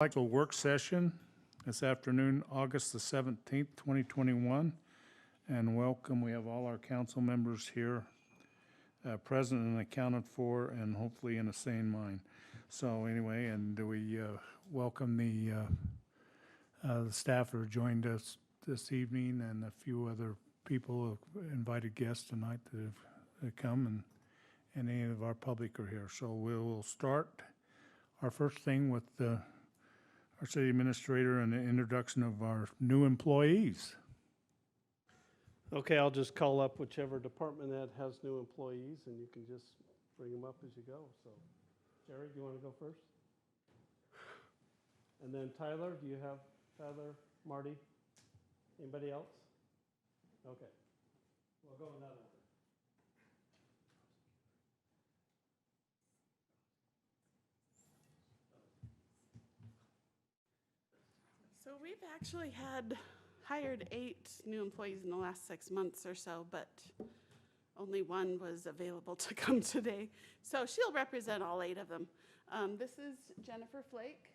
Untitled work session this afternoon, August the 17th, 2021. And welcome, we have all our council members here, present and accounted for, and hopefully in a sane mind. So anyway, and we welcome the staff who joined us this evening and a few other people, invited guests tonight that have come, and any of our public are here. So we'll start our first thing with our city administrator and the introduction of our new employees. Okay, I'll just call up whichever department that has new employees, and you can just bring them up as you go. So, Jerry, do you want to go first? And then Tyler, do you have Tyler, Marty? Anybody else? Okay, we'll go in that order. So we've actually hired 8 new employees in the last 6 months or so, but only one was available to come today. So she'll represent all 8 of them. This is Jennifer Flake,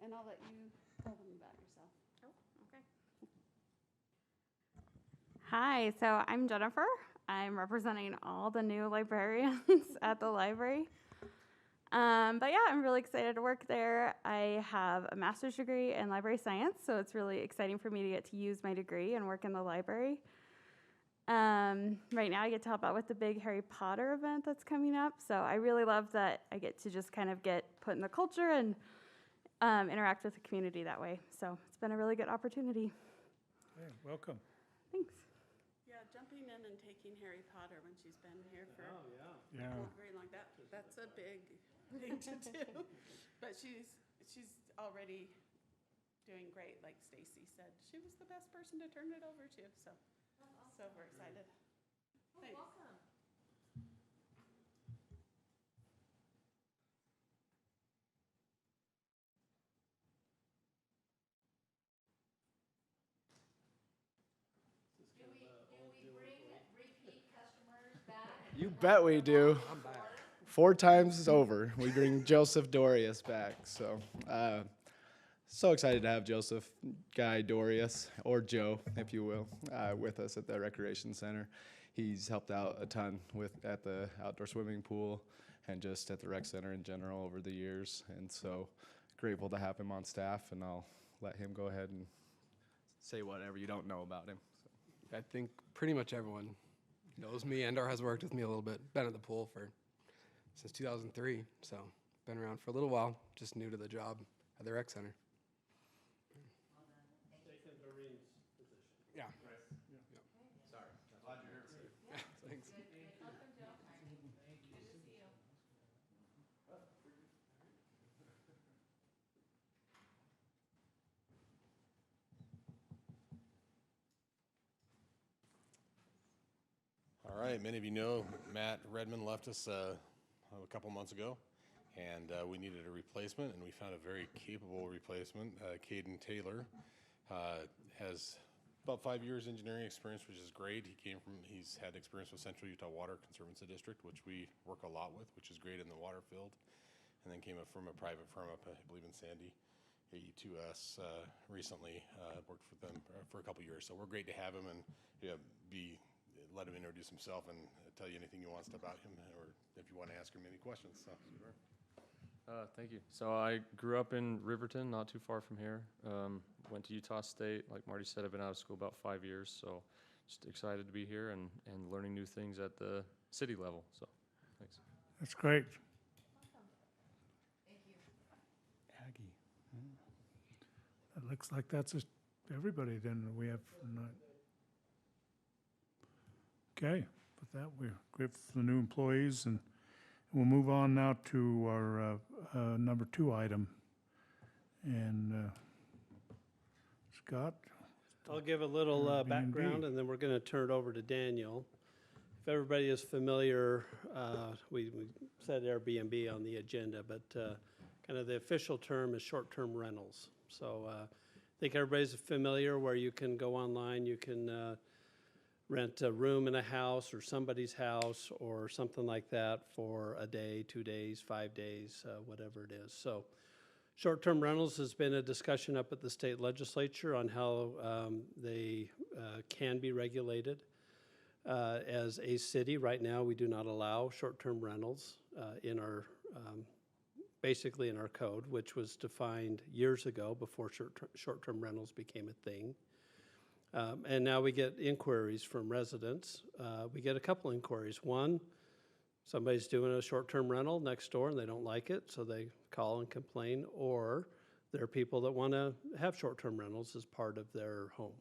and I'll let you tell them about yourself. Oh, okay. Hi, so I'm Jennifer. I'm representing all the new librarians at the library. But yeah, I'm really excited to work there. I have a master's degree in library science, so it's really exciting for me to get to use my degree and work in the library. Right now I get to help out with the big Harry Potter event that's coming up, so I really love that I get to just kind of get put in the culture and interact with the community that way. So it's been a really good opportunity. Hey, welcome. Thanks. Yeah, jumping in and taking Harry Potter when she's been here for Yeah. not very long, that's a big thing to do. But she's already doing great, like Stacy said. She was the best person to turn it over to, so we're excited. Thanks. Welcome. Do we bring repeat customers back? You bet we do. 4 times over, we bring Joseph Dorius back. So excited to have Joseph Guy Dorius, or Joe, if you will, with us at the Recreation Center. He's helped out a ton at the outdoor swimming pool and just at the rec center in general over the years. And so grateful to have him on staff, and I'll let him go ahead and say whatever you don't know about him. I think pretty much everyone knows me and or has worked with me a little bit. Been at the pool since 2003, so been around for a little while, just new to the job at the rec center. Taking Doreen's position. Yeah. Sorry. Glad you're here. Yeah, thanks. Welcome, Joe. Good to see you. All right, many of you know Matt Redmond left us a couple months ago, and we needed a replacement, and we found a very capable replacement. Caden Taylor has about 5 years engineering experience, which is great. He's had experience with Central Utah Water Conservancy District, which we work a lot with, which is great in the water field, and then came up from a private firm up, I believe, in Sandy, AE2S, recently. Worked with them for a couple years, so we're great to have him, and let him introduce himself and tell you anything you want about him, or if you want to ask him any questions. So, Thank you. So I grew up in Riverton, not too far from here. Went to Utah State. Like Marty said, I've been out of school about 5 years, so just excited to be here and learning new things at the city level. So, thanks. That's great. Welcome. Thank you. Aggie. That looks like that's just everybody then we have tonight. Okay, with that, we're grateful for the new employees, and we'll move on now to our number 2 item. And Scott? I'll give a little Airbnb. background, and then we're going to turn it over to Daniel. If everybody is familiar, we said Airbnb on the agenda, but kind of the official term is short-term rentals. So I think everybody's familiar where you can go online, you can rent a room in a house or somebody's house or something like that for a day, 2 days, 5 days, whatever it is. So Short-term rentals has been a discussion up at the state legislature on how they can be regulated. As a city, right now, we do not allow short-term rentals in our, basically in our code, which was defined years ago before short-term rentals became a thing. And now we get inquiries from residents. We get a couple inquiries. One, somebody's doing a short-term rental next door and they don't like it, so they call and complain, or there are people that want to have short-term rentals as part of their home.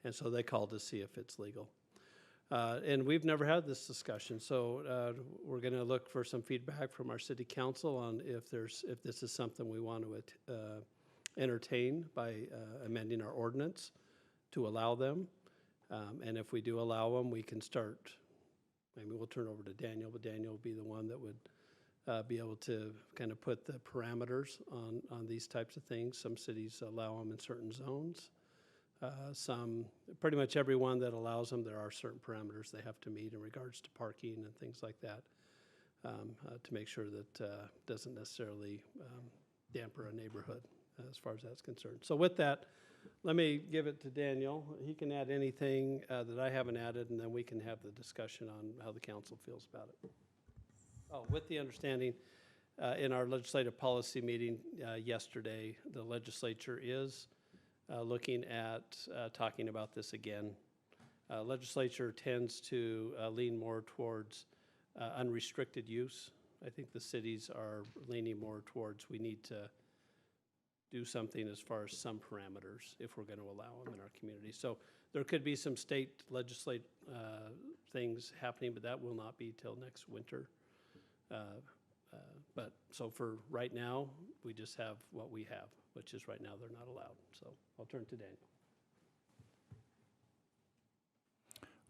And so they call to see if it's legal. And we've never had this discussion, so we're going to look for some feedback from our city council on if this is something we want to entertain by amending our ordinance to allow them. And if we do allow them, we can start. Maybe we'll turn over to Daniel, but Daniel will be the one that would be able to kind of put the parameters on these types of things. Some cities allow them in certain zones. Pretty much everyone that allows them, there are certain parameters they have to meet in regards to parking and things like that to make sure that doesn't necessarily damper a neighborhood as far as that's concerned. So with that, let me give it to Daniel. He can add anything that I haven't added, and then we can have the discussion on how the council feels about it. Oh, with the understanding, in our legislative policy meeting yesterday, the legislature is looking at talking about this again. Legislature tends to lean more towards unrestricted use. I think the cities are leaning more towards we need to do something as far as some parameters if we're going to allow them in our community. So there could be some state legislate things happening, but that will not be till next winter. But so for right now, we just have what we have, which is right now they're not allowed. So I'll turn to Daniel.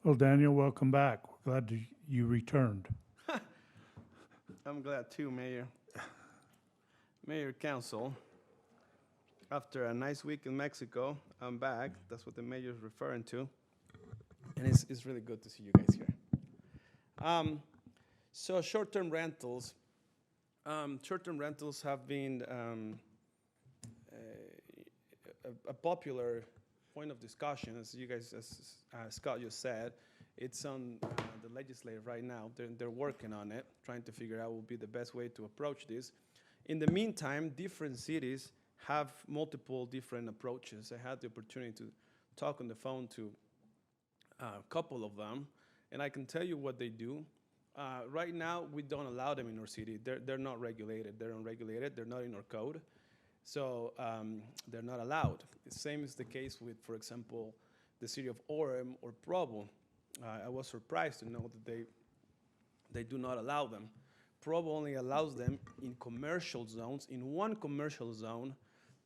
Well, Daniel, welcome back. We're glad you returned. I'm glad too, Mayor. Mayor, Council. After a nice week in Mexico, I'm back. That's what the mayor is referring to. And it's really good to see you guys here. So short-term rentals. Short-term rentals have been a popular point of discussion, as you guys, as Scott just said. It's on the legislature right now. They're working on it, trying to figure out what would be the best way to approach this. In the meantime, different cities have multiple different approaches. I had the opportunity to talk on the phone to a couple of them, and I can tell you what they do. Right now, we don't allow them in our city. They're not regulated. They're unregulated. They're not in our code. So they're not allowed. The same is the case with, for example, the city of Orem or Provo. I was surprised to know that they do not allow them. Provo only allows them in commercial zones, in one commercial zone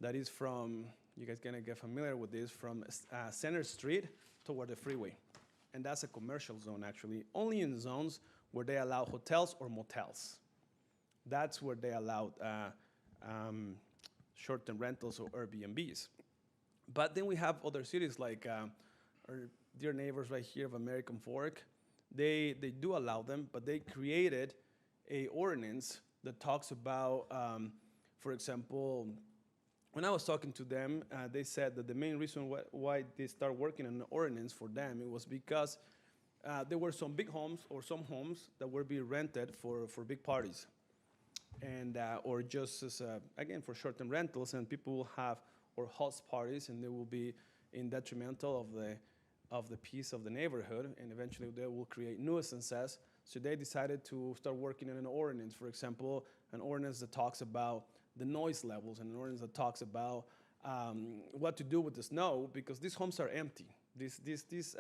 that is from, you guys gonna get familiar with this, from Center Street toward the freeway. And that's a commercial zone, actually, only in zones where they allow hotels or motels. That's where they allow short-term rentals or Airbnbs. But then we have other cities like our dear neighbors right here of American Fork. They do allow them, but they created a ordinance that talks about, for example, when I was talking to them, they said that the main reason why they start working on an ordinance for them, it was because there were some big homes or some homes that were being rented for big parties, and or just as again for short-term rentals, and people will have or host parties, and they will be in detrimental of the peace of the neighborhood, and eventually they will create nuisances. So they decided to start working on an ordinance, for example, an ordinance that talks about the noise levels, and an ordinance that talks about what to do with the snow, because these homes are empty. These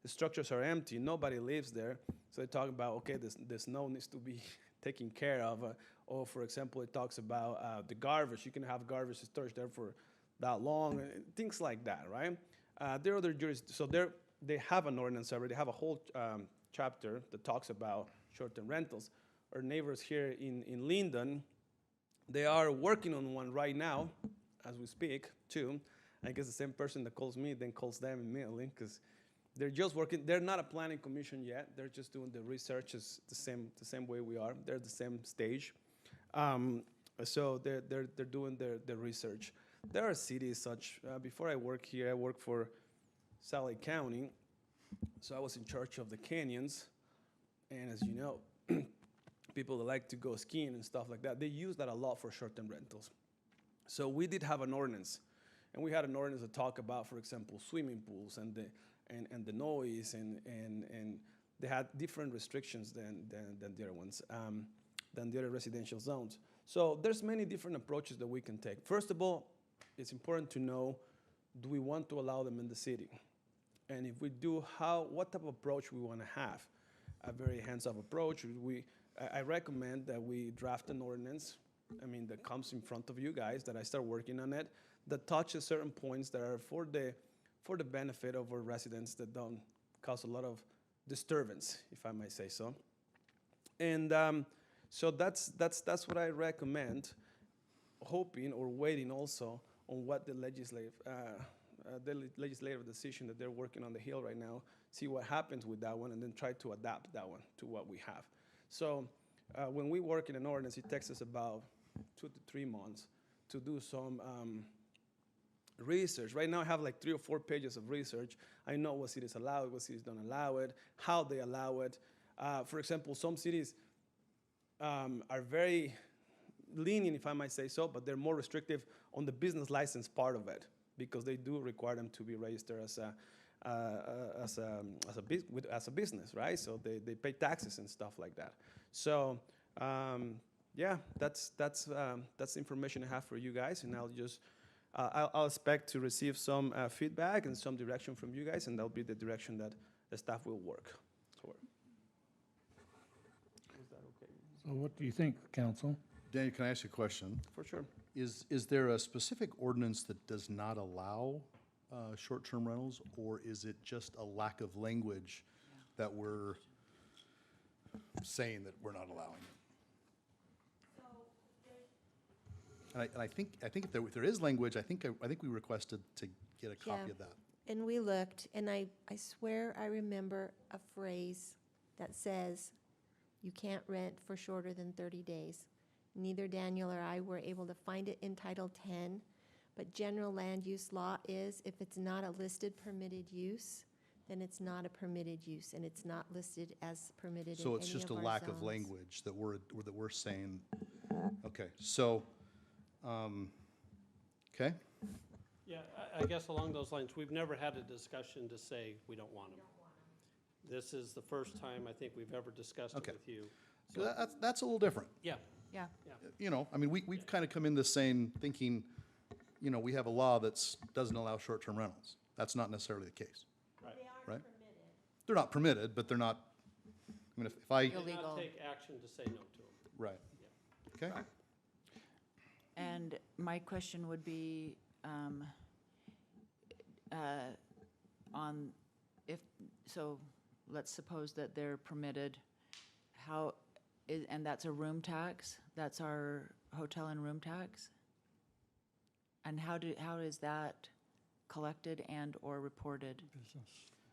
structures are empty. Nobody lives there. So they talk about, okay, the snow needs to be taken care of. Or, for example, it talks about the garbage. You can have garbage storage there for that long, things like that, right? There are other jurisdictions. So they have an ordinance already. They have a whole chapter that talks about short-term rentals. Our neighbors here in Linden, they are working on one right now, as we speak, too. I guess the same person that calls me then calls them immediately, because they're just working. They're not a planning commission yet. They're just doing the research the same way we are. They're the same stage. So they're doing their research. There are cities such, before I work here, I worked for Sally County. So I was in charge of the canyons. And as you know, people that like to go skiing and stuff like that, they use that a lot for short-term rentals. So we did have an ordinance. And we had an ordinance to talk about, for example, swimming pools and the noise, and they had different restrictions than the other ones, than the other residential zones. So there's many different approaches that we can take. First of all, it's important to know, do we want to allow them in the city? And if we do, what type of approach we want to have? A very hands-off approach. I recommend that we draft an ordinance, that comes in front of you guys, that I start working on it, that touches certain points that are for the benefit of our residents, that don't cause a lot of disturbance, if I might say so. And so that's what I recommend, hoping or waiting also on what the legislative decision that they're working on the Hill right now, see what happens with that one, and then try to adapt that one to what we have. So when we work in an ordinance, it takes us about 2 to 3 months to do some research. Right now I have like 3 or 4 pages of research. I know what cities allow it, what cities don't allow it, how they allow it. For example, some cities are very lenient, if I might say so, but they're more restrictive on the business license part of it, because they do require them to be registered as a business, right? So they pay taxes and stuff like that. So yeah, that's the information I have for you guys, and I'll expect to receive some feedback and some direction from you guys, and that'll be the direction that the staff will work toward. Is that okay? So what do you think, council? Daniel, can I ask you a question? For sure. Is there a specific ordinance that does not allow short-term rentals, or is it just a lack of language that we're saying that we're not allowing it? And I think if there is language, I think we requested to get a copy of that. And we looked, and I swear I remember a phrase that says, you can't rent for shorter than 30 days. Neither Daniel or I were able to find it in Title 10, but general land use law is, if it's not a listed permitted use, then it's not a permitted use, and it's not listed as permitted in any of our So it's just a lack of zones. language that we're saying, okay, so, okay? Yeah, I guess along those lines, we've never had a discussion to say we don't want them. This is the first time I think we've ever discussed it Okay. with you. So that's a little different. Yeah, Yeah. We've kind of come in this saying, thinking, we have a law that doesn't allow short-term rentals. That's not necessarily the case. right. They are Right. permitted. They're not permitted, but they're not, if I, Did Illegal. not take action to say no to them. right. Okay? And my question would be, let's suppose that they're permitted, and that's a room tax? That's our hotel and room tax? And how is that collected and or reported?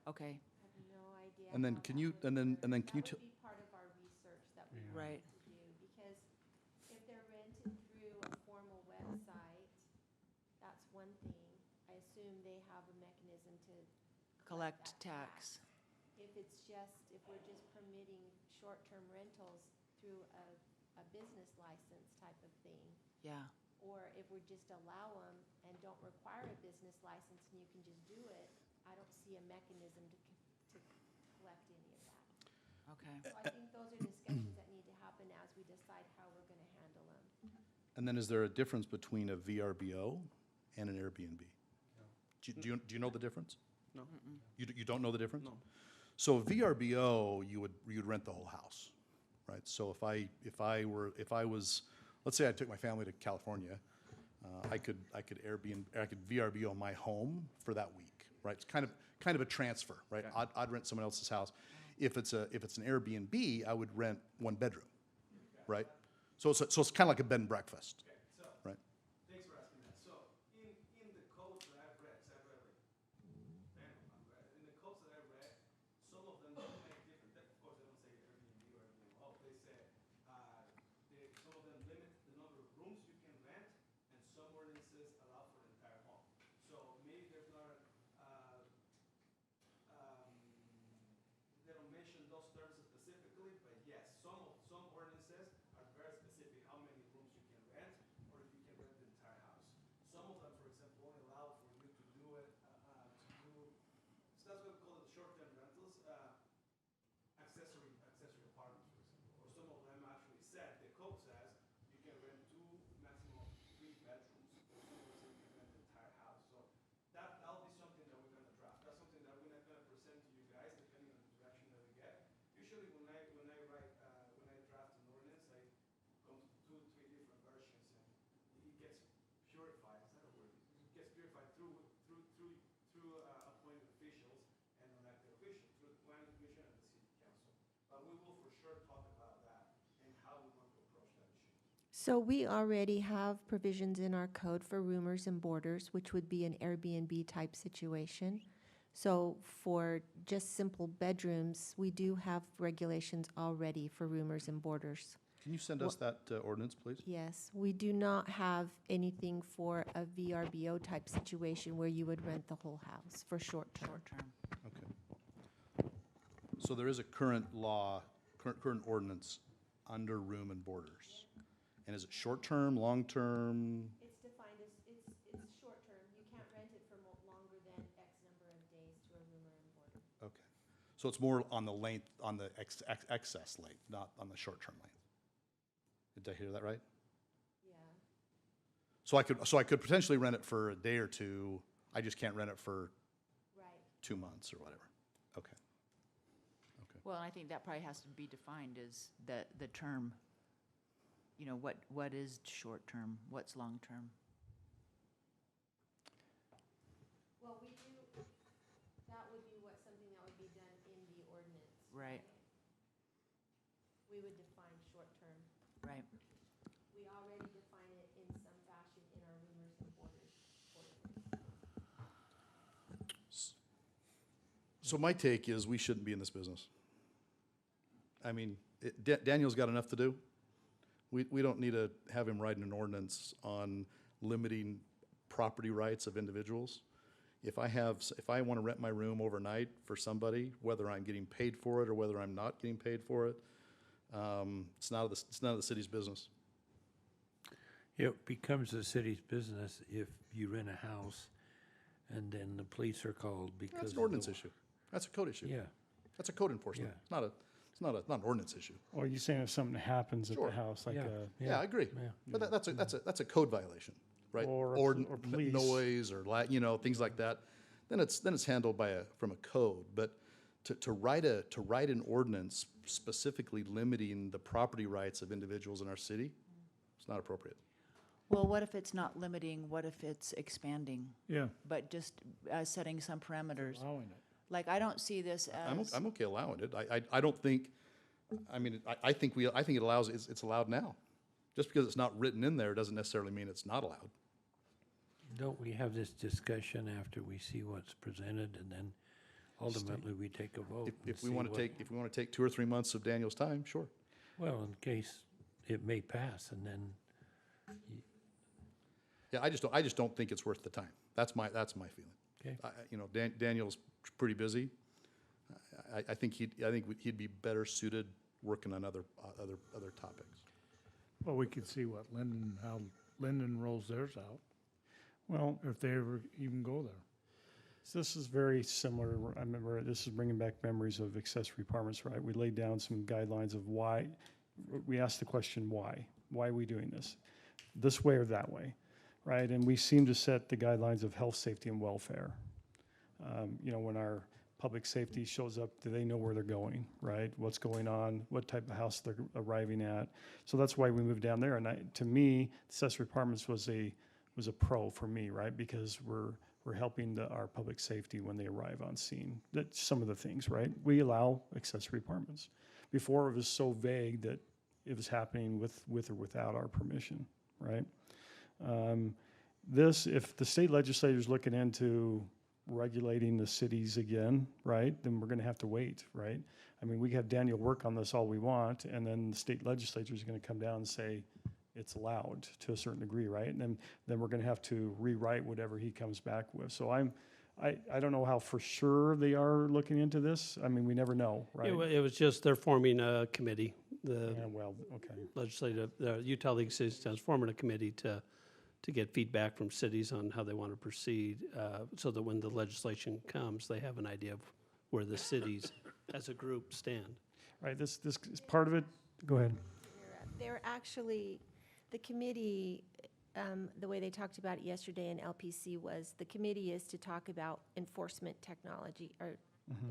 Okay, I have no idea. And then how can that you, would and then, work. and then can you, That would be part of our research that we would right. need to do, because if they're rented through a formal website, that's one thing. I assume they have a mechanism to Collect that tax. If we're just permitting short-term rentals through a business license type of thing, Yeah, or if we just allow them and don't require a business license and you can just do it, I don't see a mechanism to collect any of that. okay. So I think those are discussions that need to happen as we decide how we're gonna handle them. and then is there a difference between a VRBO and an Airbnb? Do you know the difference? No. You don't know the difference? No. So a VRBO, you'd rent the whole house, right? So if I was, let's say I took my family to California, I could VRBO my home for that week, right? It's kind of a transfer, right? I'd rent someone else's house. If it's an Airbnb, I would rent one bedroom, right? So it's kind of like a bed and breakfast, right? Thanks for asking that. So in the codes that I've read, 'cause I've read in the codes that I've read, some of them don't make different. Of course, they don't say Airbnb or anything. Oh, they say some of them limit the number of rooms So we already have provisions in our code for roomers and boarders, which would be an Airbnb type situation. So for just simple bedrooms, we do have regulations already for roomers and boarders. Can you send us that ordinance, please? Yes, we do not have anything for a VRBO type situation where you would rent the whole house for short term. Short-term. Okay. So there is a current law, current ordinance under room and boarders. And is it short-term, long-term? It's defined as, it's short term. You can't rent it for longer than X number of days to a roomer and boarder. Okay. So it's more on the length, on the excess length, not on the short-term length. Did I hear that right? Yeah. So I could potentially rent it for a day or two. I just can't rent it for Right. 2 months or whatever. Okay. Okay. Well, I think that probably has to be defined as the term. You know, what is short-term, what's long-term? Well, we do, that would be something that would be done in the ordinance. Right. We would define short term. Right. We already define it in some fashion in our roomers and boarders ordinance. So my take is we shouldn't be in this business. I mean, Daniel's got enough to do. We don't need to have him writing an ordinance on limiting property rights of individuals. If I want to rent my room overnight for somebody, whether I'm getting paid for it or whether I'm not getting paid for it, it's none of the city's business. It becomes the city's business if you rent a house and then the police are called because. That's an ordinance issue. That's a code issue. Yeah. That's a code enforcement. Yeah. It's not an ordinance issue. Or you saying if something happens at Sure. the house, like Yeah. Yeah, I agree. Yeah. But that's a code violation, right? Or police. Noise or things like that. Then it's handled from a code. But to write an ordinance specifically limiting the property rights of individuals in our city, it's not appropriate. Well, what if it's not limiting, what if it's expanding, Yeah, but just setting some parameters? allowing it. Like, I don't see this as. I'm okay allowing it. I don't think, I mean, I think it allows, it's allowed now. Just because it's not written in there doesn't necessarily mean it's not allowed. Don't we have this discussion after we see what's presented and then ultimately we take a vote? If we want to take 2 or 3 months of Daniel's time, sure. Well, in case it may pass and then, Yeah, I just don't think it's worth the time. That's my feeling. okay. Daniel's pretty busy. I think he'd be better suited working on other topics. Well, we could see how Linden rolls theirs out. Well, if they ever even go there. So this is very similar. I remember this is bringing back memories of accessory apartments, right? We laid down some guidelines of why. We asked the question, why? Why are we doing this way or that way, right? And we seem to set the guidelines of health, safety, and welfare. When our public safety shows up, do they know where they're going, right? What's going on, what type of house they're arriving at. So that's why we moved down there. And to me, accessory apartments was a pro for me, right? Because we're helping our public safety when they arrive on scene. That's some of the things, right? We allow accessory apartments. Before it was so vague that it was happening with or without our permission, right? If the state legislator's looking into regulating the cities again, right, then we're gonna have to wait, right? I mean, we can have Daniel work on this all we want, and then the state legislature is gonna come down and say it's allowed to a certain degree, right? And then we're gonna have to rewrite whatever he comes back with. So I don't know how for sure they are looking into this. I mean, we never know, right? It was just, they're forming a committee, the Yeah, well, okay. legislative, the Utah League of Cities is forming a committee to get feedback from cities on how they want to proceed, so that when the legislation comes, they have an idea of where the cities as a group stand. Right, this is part of it. Go ahead. They're actually, the committee, the way they talked about it yesterday in LPC was the committee is to talk about enforcement technology or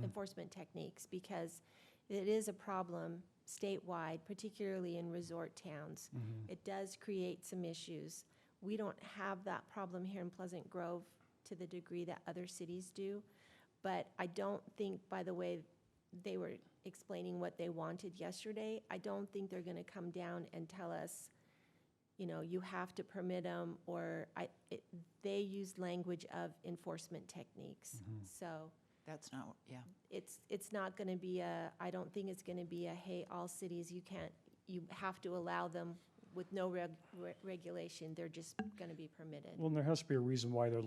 enforcement techniques, because it is a problem statewide, particularly in resort towns. It does create some issues. We don't have that problem here in Pleasant Grove to the degree that other cities do, but I don't think by the way they were explaining what they wanted yesterday. I don't think they're gonna come down and tell us, you know, you have to permit them, or they use language of enforcement techniques. So That's not, yeah. it's not gonna be I don't think it's gonna be hey, all cities, you have to allow them with no regulation. They're just gonna be permitted. Well, and there has to be a reason why they're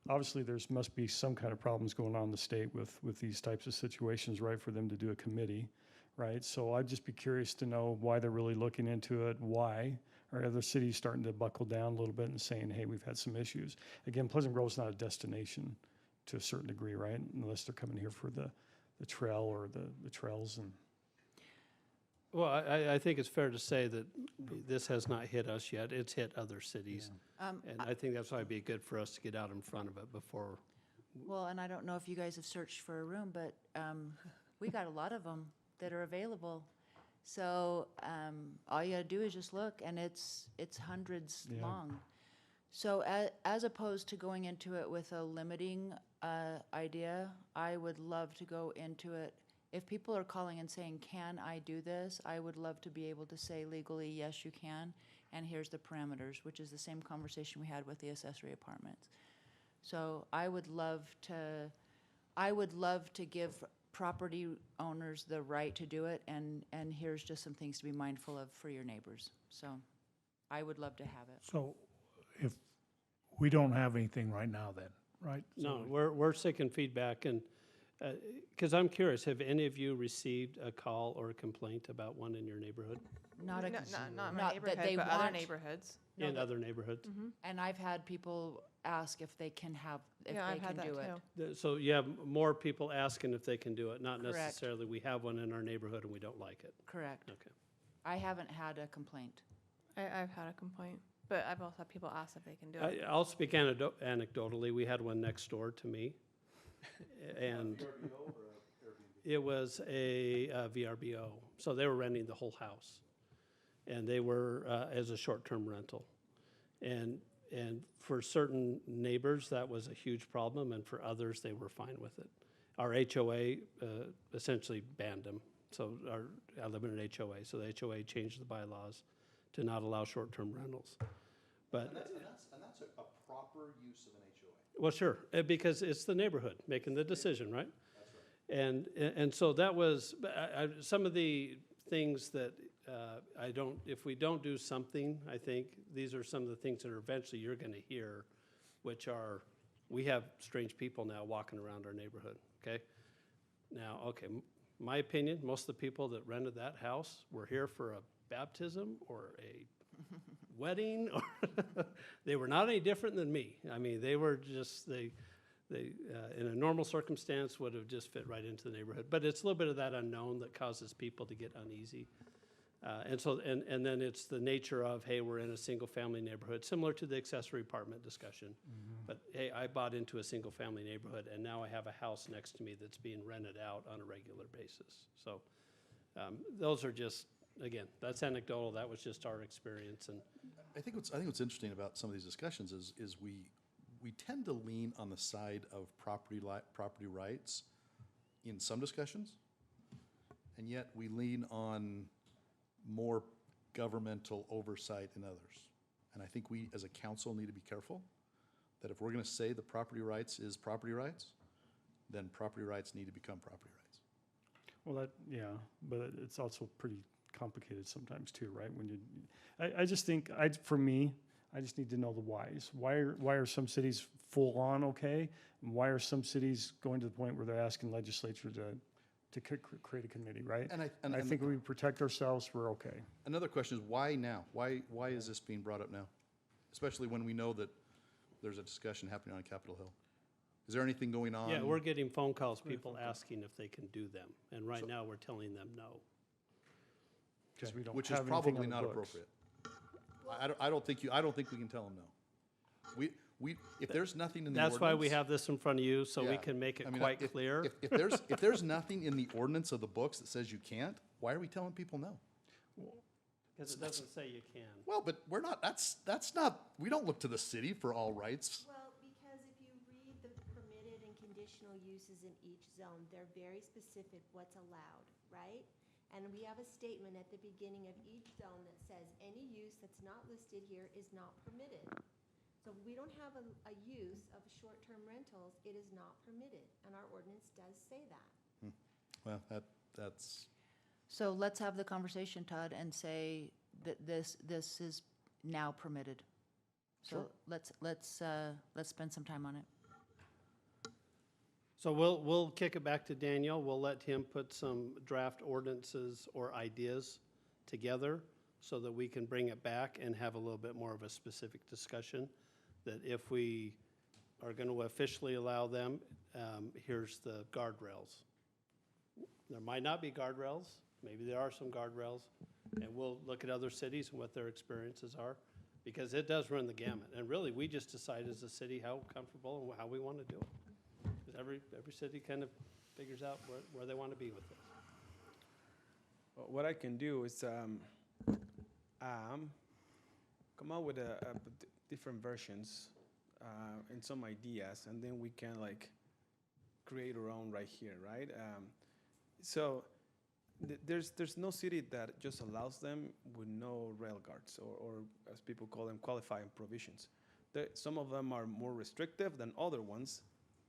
obviously must be some kind of problems going on in the state with these types of situations, right, for them to do a committee, right? So I'd just be curious to know why they're really looking into it, why. Are other cities starting to buckle down a little bit and saying, hey, we've had some issues? Again, Pleasant Grove's not a destination to a certain degree, right? Unless they're coming here for the trail or the trails and. Well, I think it's fair to say that this has not hit us yet. It's hit other cities. And I think that's why it'd be good for us to get out in front of it before. Well, and I don't know if you guys have searched for a room, but we got a lot of them that are available. So all you gotta do is just look, and it's hundreds long. So as opposed to going into it with a limiting idea, I would love to go into it. If people are calling and saying, can I do this? I would love to be able to say legally, yes, you can, and here's the parameters, which is the same conversation we had with the accessory apartments. So I would love to give property owners the right to do it, and here's just some things to be mindful of for your neighbors. So I would love to have it. So if we don't have anything right now then, right? No, we're seeking feedback, and because I'm curious, have any of you received a call or a complaint about one in your neighborhood? Not Not my that neighborhood, they but other want- neighborhoods. No, In that- other neighborhoods? And I've had people ask if they can have, if Yeah, they I've had can that do it. too. So you have more people asking if they can do it, not Correct. necessarily we have one in our neighborhood and we don't like it. Correct. Okay. I haven't had a complaint. I've had a complaint, but I've also had people ask if they can do it. I'll speak anecdotally. We had one next door to me, and it was a VRBO. So they were renting the whole house, and they were as a short-term rental. And for certain neighbors, that was a huge problem, and for others, they were fine with it. Our HOA essentially banned them. So I live in an HOA, so the HOA changed the bylaws to not allow short-term rentals. But And that's a proper use of an HOA. well, sure, because it's the neighborhood making the decision, right? That's right. And so that was some of the things that if we don't do something, I think these are some of the things that are eventually you're going to hear, which are, we have strange people now walking around our neighborhood, okay? Now, okay, my opinion, most of the people that rented that house were here for a baptism or a wedding, or they were not any different than me. I mean, they were just, they in a normal circumstance would have just fit right into the neighborhood. But it's a little bit of that unknown that causes people to get uneasy. And then it's the nature of, hey, we're in a single-family neighborhood, similar to the accessory apartment discussion. But, hey, I bought into a single-family neighborhood, and now I have a house next to me that's being rented out on a regular basis. So those are just, again, that's anecdotal. That was just our experience. And I think what's interesting about some of these discussions is we tend to lean on the side of property rights in some discussions, and yet we lean on more governmental oversight in others. And I think we, as a council, need to be careful that if we're going to say the property rights is property rights, then property rights need to become property rights. Well, but it's also pretty complicated sometimes too, right? When you, I just think, for me, I just need to know the whys. Why are some cities full on okay? And why are some cities going to the point where they're asking legislature to create a committee, right? And I think we protect ourselves, we're okay. Another question is why now? Why is this being brought up now? Especially when we know that there's a discussion happening on Capitol Hill. Is there anything going on? yeah, we're getting phone calls, people asking if they can do them. And right now, we're telling them no. Because we don't Which is have anything probably on the not books. appropriate. I don't think we can tell them no. If there's nothing in the ordinance. That's why we have this in front of you, so we Yeah. can make it I mean, quite if- clear. If there's nothing in the ordinance of the books that says you can't, why are we telling people no? Because it doesn't say you can. Well, but we're not, that's not, we don't look to the city for all rights. Well, because if you read the permitted and conditional uses in each zone, they're very specific what's allowed. right? And we have a statement at the beginning of each zone that says any use that's not listed here is not permitted. So if we don't have a use of short-term rentals, it is not permitted, and our ordinance does say that. Well, that's, So let's have the conversation, Todd, and say that this is now permitted. So let's spend some time on it. So we'll kick it back to Daniel. We'll let him put some draft ordinances or ideas together so that we can bring it back and have a little bit more of a specific discussion. That if we are going to officially allow them, here's the guardrails. There might not be guardrails. Maybe there are some guardrails. And we'll look at other cities and what their experiences are, because it does run the gamut. And really, we just decide as a city how comfortable and how we want to do it. Because every city kind of figures out where they want to be with this. What I can do is come up with different versions and some ideas, and then we can like create our own right here, right? So there's no city that just allows them with no rail guards, or as people call them, qualifying provisions. Some of them are more restrictive than other ones,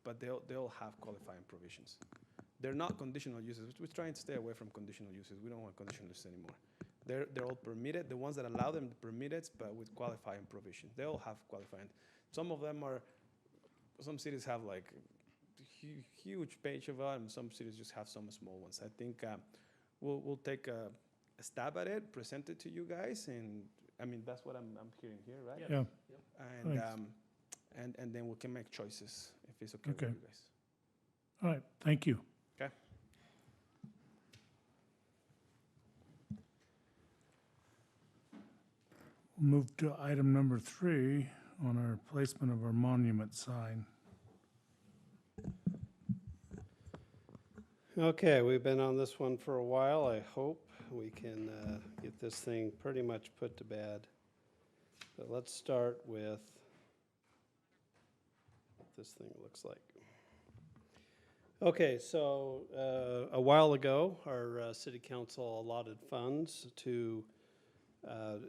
but they'll have qualifying provisions. They're not conditional uses. We're trying to stay away from conditional uses. We don't want conditional uses anymore. They're all permitted. The ones that allow them permitted, but with qualifying provisions. They all have qualifying. Some of them are. Some cities have like huge page of them. Some cities just have some small ones. I think we'll take a stab at it, present it to you guys, and I mean that's what I'm hearing here, right? Yeah. And then we can make choices if it's okay with you guys. All right, thank you. Okay. We'll move to item number 3 on our placement of our monument sign. Okay, we've been on this one for a while. I hope we can get this thing pretty much put to bed. But let's start with what this thing looks like. Okay, so a while ago, our city council allotted funds to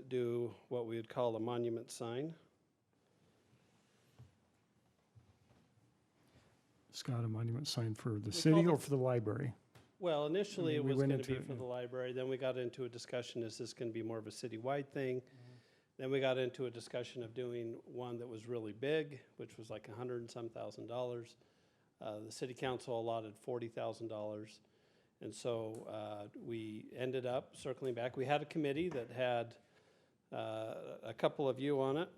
do what we would call a monument sign. Scott, a monument sign for the city or for the library? Well, initially I mean, it we was went going to be into it, for yeah. the library. Then we got into a discussion, is this going to be more of a citywide thing? Then we got into a discussion of doing one that was really big, which was like $100 and some thousand. The city council allotted $40,000. And so we ended up circling back. We had a committee that had a couple of you on it.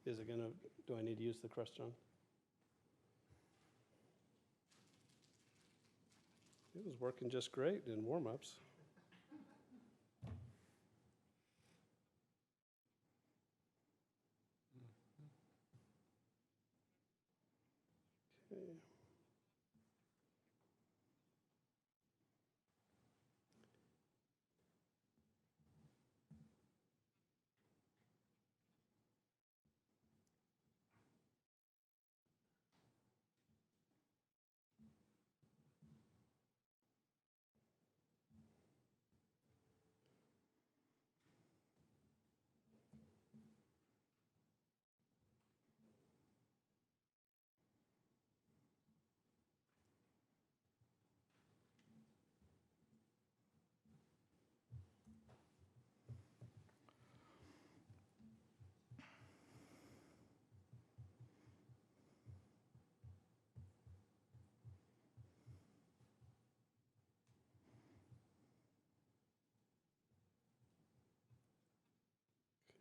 Is it gonna, do I need to use the question? It was working just great in warm-ups. Okay. Okay.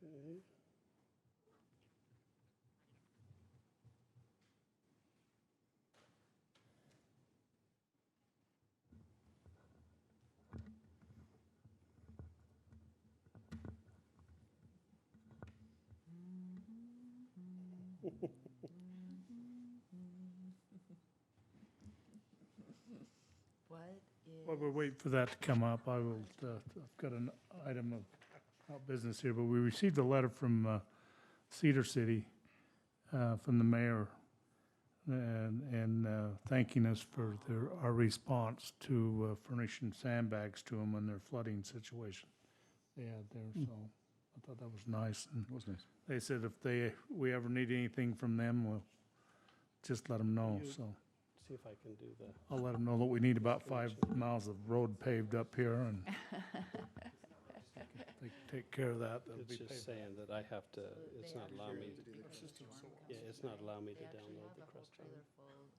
What is? While we're waiting for that to come up, I will, I've got an item of business here, but we received a letter from Cedar City from the mayor and thanking us for our response to furnishing sandbags to them in their flooding situation they had there. So I thought that was nice. And It was nice. they said if we ever need anything from them, we'll just let them know. You- So See if I can do the, I'll let them know that we need about 5 miles of road paved up here, and they take care of that. That'll it's be just paved. saying that I have to, They it's not actually allowing me, do the big one yeah, it's not allowing me They to actually download have the a whole Crestron. trailer full,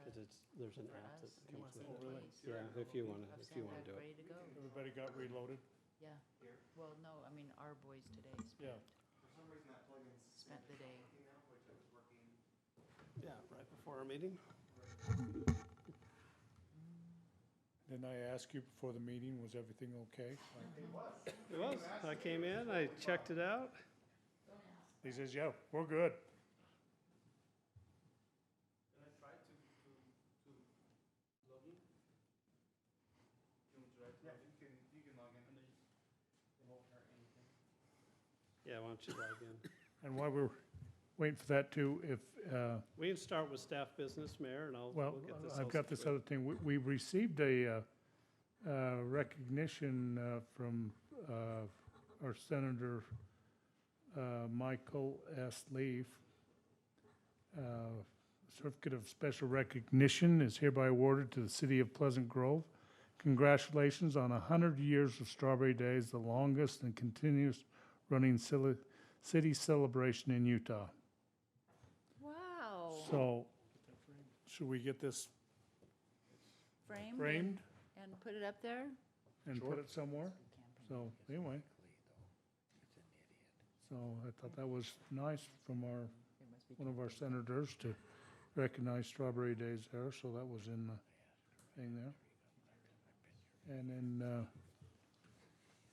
Because there's an for app that us, comes and with it's it. employees Yeah, if you want of to do sandbags it. ready to go. Everybody got reloaded? Yeah. Well, no, I mean, our boys today Yeah. spent the day. Yeah, right before our meeting. Didn't I ask you before the meeting, was everything okay? It was. I came in, I checked it out. He says, yeah, we're good. Yeah, why don't you log in? And while we're waiting for that too, if, We can start with staff business, Mayor, and well, we'll get this I've all got this situated. other thing. We received a recognition from our Senator Michael S. Leaf. Certificate of Special Recognition is hereby awarded to the City of Pleasant Grove. Congratulations on 100 years of Strawberry Days, the longest and continuous running city celebration in Utah. Wow. So, should we get this Framed? framed And put it up there? and put it somewhere? So, anyway. So I thought that was nice from one of our senators to recognize Strawberry Days there, so that was in the thing there. And then,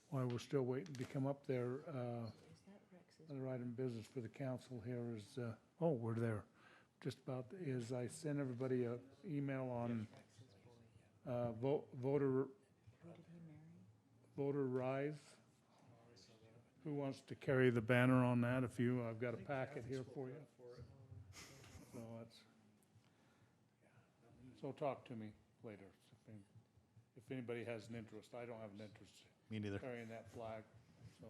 while we're still waiting to come up there, another item of business for the council here is, we're there. Just about, is I sent everybody a email on voter rise. Who wants to carry the banner on that? I've got a packet here for you. So talk to me later if anybody has an interest. I don't have an interest Me neither. carrying that flag, so.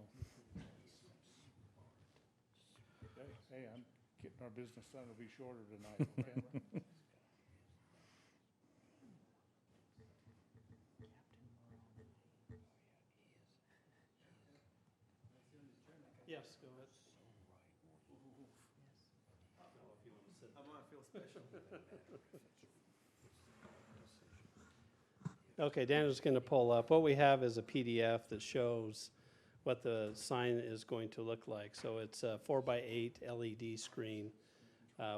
Hey, I'm getting our business done. It'll be shorter tonight, okay? Yes, go ahead. Okay, Daniel's going to pull up. What we have is a PDF that shows what the sign is going to look like. So it's a 4x8 LED screen,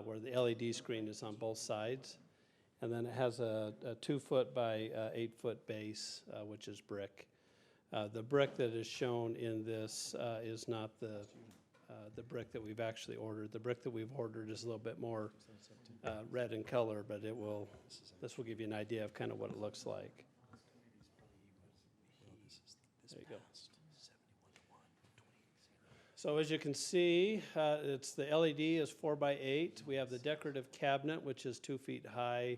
where the LED screen is on both sides. And then it has a 2-foot by 8-foot base, which is brick. The brick that is shown in this is not the brick that we've actually ordered. The brick that we've ordered is a little bit more red in color, but this will give you an idea of kind of what it looks like. There you go. So as you can see, the LED is 4x8. We have the decorative cabinet, which is 2 feet high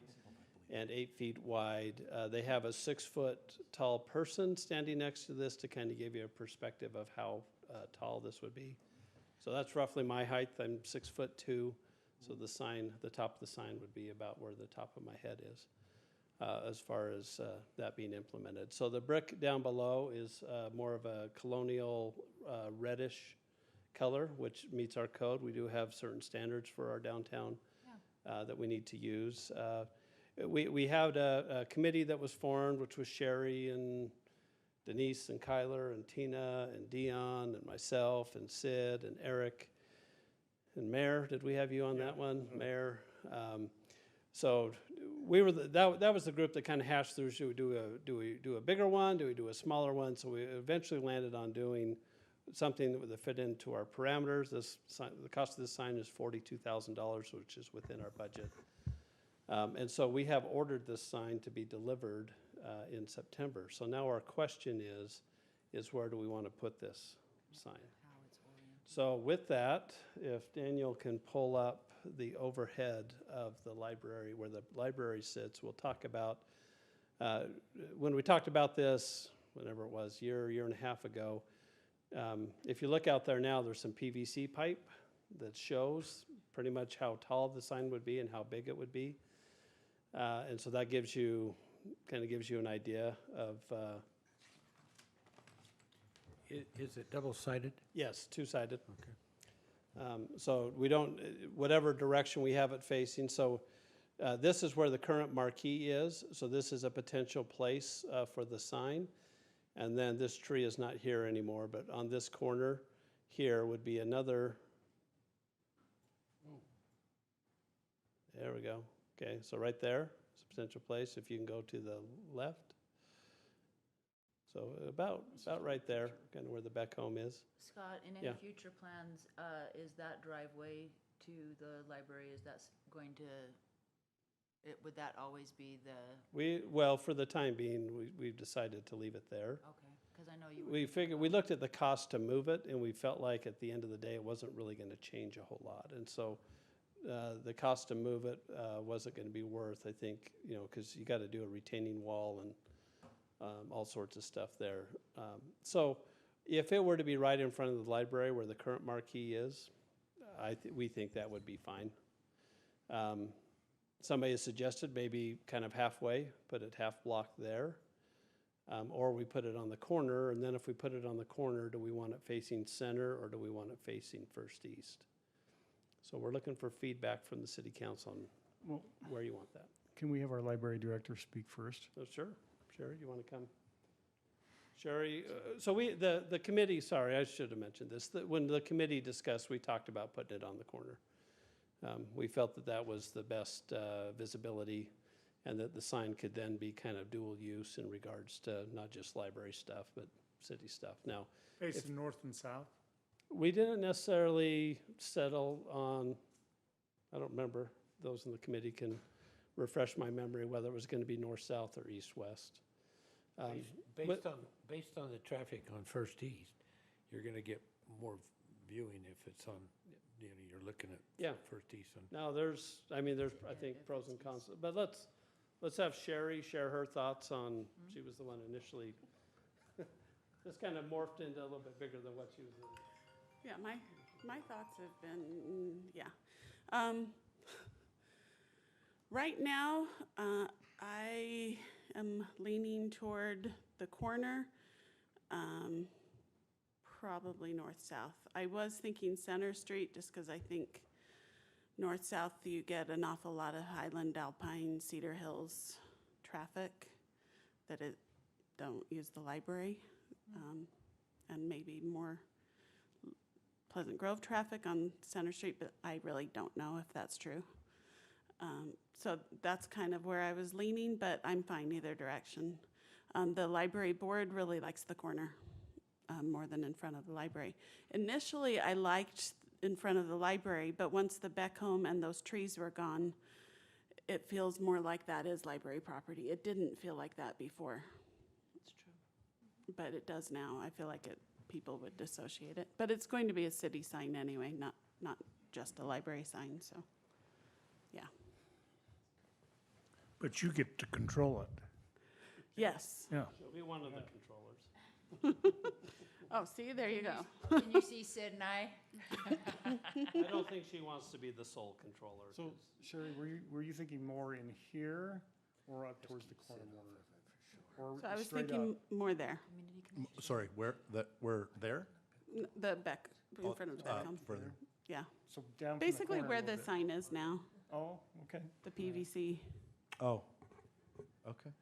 and 8 feet wide. They have a 6-foot tall person standing next to this to kind of give you a perspective of how tall this would be. So that's roughly my height. I'm 6'2", so the top of the sign would be about where the top of my head is, as far as that being implemented. So the brick down below is more of a colonial reddish color, which meets our code. We do have certain standards for our downtown that we need to use. We had a committee that was formed, which was Sherry and Denise and Kyler and Tina and Dion and myself and Sid and Eric and Mayor. Did we have you on that one, Mayor? So we were that was the group that kind of hashed through. Should we do a bigger one? Do we do a smaller one? So we eventually landed on doing something that would fit into our parameters. The cost of this sign is $42,000, which is within our budget. And so we have ordered this sign to be delivered in September. So now our question is where do we want to put this sign? So with that, if Daniel can pull up the overhead of the library, where the library sits, we'll talk about, when we talked about this, whenever it was, year and a half ago, if you look out there now, there's some PVC pipe that shows pretty much how tall the sign would be and how big it would be. And so that gives you, kind of gives you an idea of, Is it double-sided? yes, two-sided. Okay. So we don't, whatever direction we have it facing, so this is where the current marquee is, so this is a potential place for the sign. And then this tree is not here anymore, but on this corner here would be another. There we go. Okay, so right there is a potential place, if you can go to the left. So about right there, kind of where the back home is. Scott, in Yeah. any future plans, is that driveway to the library, is that going to, would that always be the, Well, for the time being, we've decided to leave it there. okay, because I know you were. We thinking figured, about- we looked at the cost to move it, and we felt like at the end of the day, it wasn't really gonna change a whole lot. And so, the cost to move it, wasn't gonna be worth, I think, you know, cause you gotta do a retaining wall and, all sorts of stuff there. So if it were to be right in front of the library where the current marquee is, we think that would be fine. Somebody has suggested maybe kind of halfway, put it half block there. Or we put it on the corner, and then if we put it on the corner, do we want it facing center or do we want it facing First East? So we're looking for feedback from the city council on Well, where you want that. can we have our library director speak first? Oh, sure. Sherry, you want to come? Sherry, so the committee, sorry, I should have mentioned this. When the committee discussed, we talked about putting it on the corner. We felt that that was the best visibility and that the sign could then be kind of dual use in regards to not just library stuff, but city stuff. Now, Facing north and south? we didn't necessarily settle on, I don't remember, those in the committee can refresh my memory whether it was going to be north-south or east-west. Based on the traffic on First East, you're gonna get more viewing if it's on, you know, you're looking Yeah. at First East on. Now, there's, I think, pros and cons, but let's have Sherry share her thoughts on, she was the one initially, this kind of morphed into a little bit bigger than what she was. Yeah, my thoughts have been, yeah. Right now, I am leaning toward the corner, probably north-south. I was thinking Center Street, just because I think north-south, you get an awful lot of Highland, Alpine, Cedar Hills traffic that don't use the library, and maybe more Pleasant Grove traffic on Center Street, but I really don't know if that's true. So that's kind of where I was leaning, but I'm fine either direction. The library board really likes the corner more than in front of the library. Initially, I liked in front of the library, but once the Beckholm and those trees were gone, it feels more like that is library property. It didn't feel like that before. That's true. But it does now. I feel like people would dissociate it. But it's going to be a city sign anyway, not just a library sign, so, yeah. But you get to control it. Yes. Yeah. She'll be one of the controllers. Oh, see, there you go. Can you see Sid and I? I don't think she wants to be the sole controller. So, 'cause- Sherry, were you thinking more in here or up towards the corner more? Or So I was straight thinking up? more there, Sorry, where there? the Beck, in front of the Beckham. Further. Yeah, So down from the basically corner a where little the bit. sign is now, Oh, okay. the PVC. Oh, okay.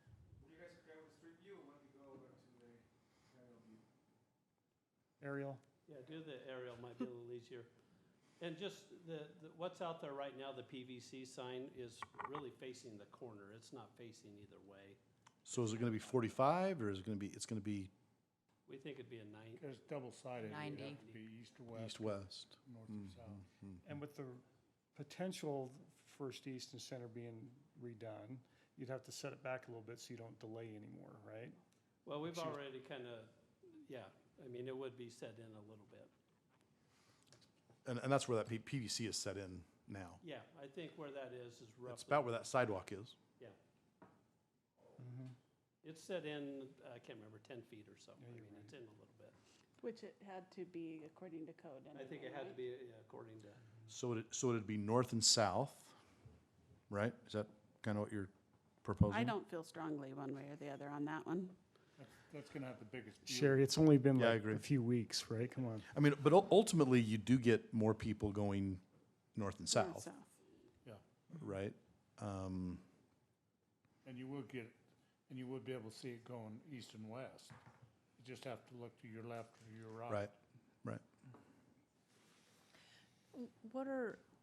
Aerial? Yeah, do the aerial, might be a little easier. And just what's out there right now, the PVC sign is really facing the corner. It's not facing either way. So is it gonna be 45, or is it gonna be, it's gonna be We think it'd be a 9. Because double-sided, it'd 90. have to be east to west, east-west? north to south. And with the potential First East and Center being redone, you'd have to set it back a little bit so you don't delay anymore, right? Well, we've Sure. already kind of, yeah, I mean, it would be set in a little bit. and that's where that PVC is set in now. Yeah, I think where that is roughly. It's about where that sidewalk is. Yeah. It's set in, I can't remember, 10 feet or so. I mean, it's in a little bit. Which it had to be according to code anyway, I think it had to be according to, So it'd be north and south, right? Is that kind of what you're proposing? I don't feel strongly one way or the other on that one. That's gonna have the biggest. Sherry, it's only been Yeah, I like agree. a few weeks, right? Come on. I mean, but ultimately, you do get more people going north and south, Yeah, right? and you will get, and you would be able to see it going east and west. You just have to look to your left or your right. Right, right.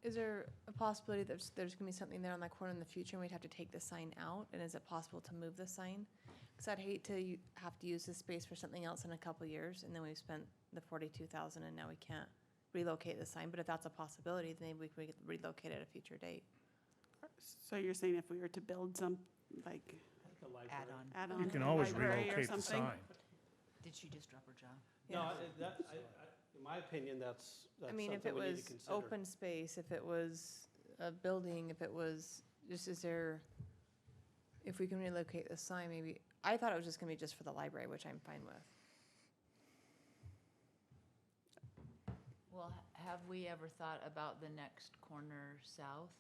Is there a possibility that there's gonna be something there on that corner in the future and we'd have to take the sign out? And is it possible to move the sign? Because I'd hate to have to use this space for something else in a couple of years and then we've spent the 42,000 and now we can't relocate the sign. But if that's a possibility, then maybe we could relocate at a future date. So you're saying if we were to build some, like, the library. add-on You to can the always library or relocate the something? sign. Did she just drop her jaw? No, in my opinion, that's I mean, if something it we need to was consider. open space, if it was a building, if it was, just is there, if we can relocate the sign, maybe, I thought it was just gonna be just for the library, which I'm fine with. Well, have we ever thought about the next corner south?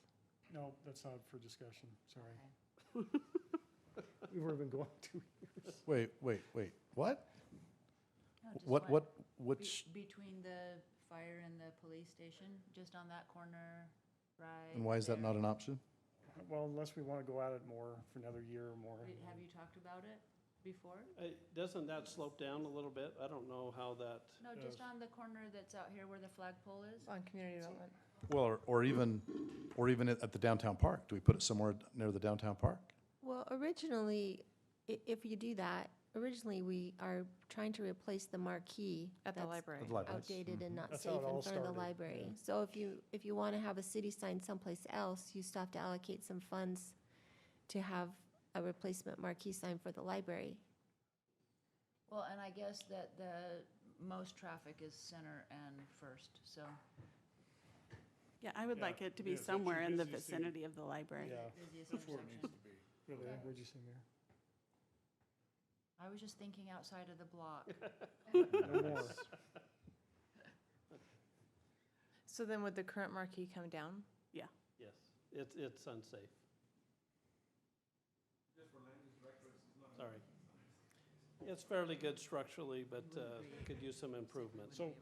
No, that's not for discussion, sorry. Okay. We've already been going 2 years. Wait, what? No, just Which, Between the fire and the police station, just on that corner, right? and why is that there. not an option? Well, unless we want to go at it more for another year or more. Have you talked about it before? Doesn't that slope down a little bit? I don't know how that, No, just on the corner that's out here where the flagpole is? On community development. Well, or even at the downtown park. Do we put it somewhere near the downtown park? Well, originally, if you do that, originally we are trying to replace the marquee. At the that's library. At the library. Outdated and not That's safe how it all in front of the started, library. yeah. So if you want to have a city sign someplace else, you still have to allocate some funds to have a replacement marquee sign for the library. Well, and I guess that the most traffic is Center and First, so. Yeah, I would Yeah, like it to be it is. It's somewhere your in the busy city. vicinity of the library. Yeah, Busiest That's where it needs intersection. to be. really, what'd you say, Mayor? I was just thinking outside of the block. No more. So then would the current marquee come down? yes, it's unsafe. Sorry. It's fairly good structurally, but could use some improvements. So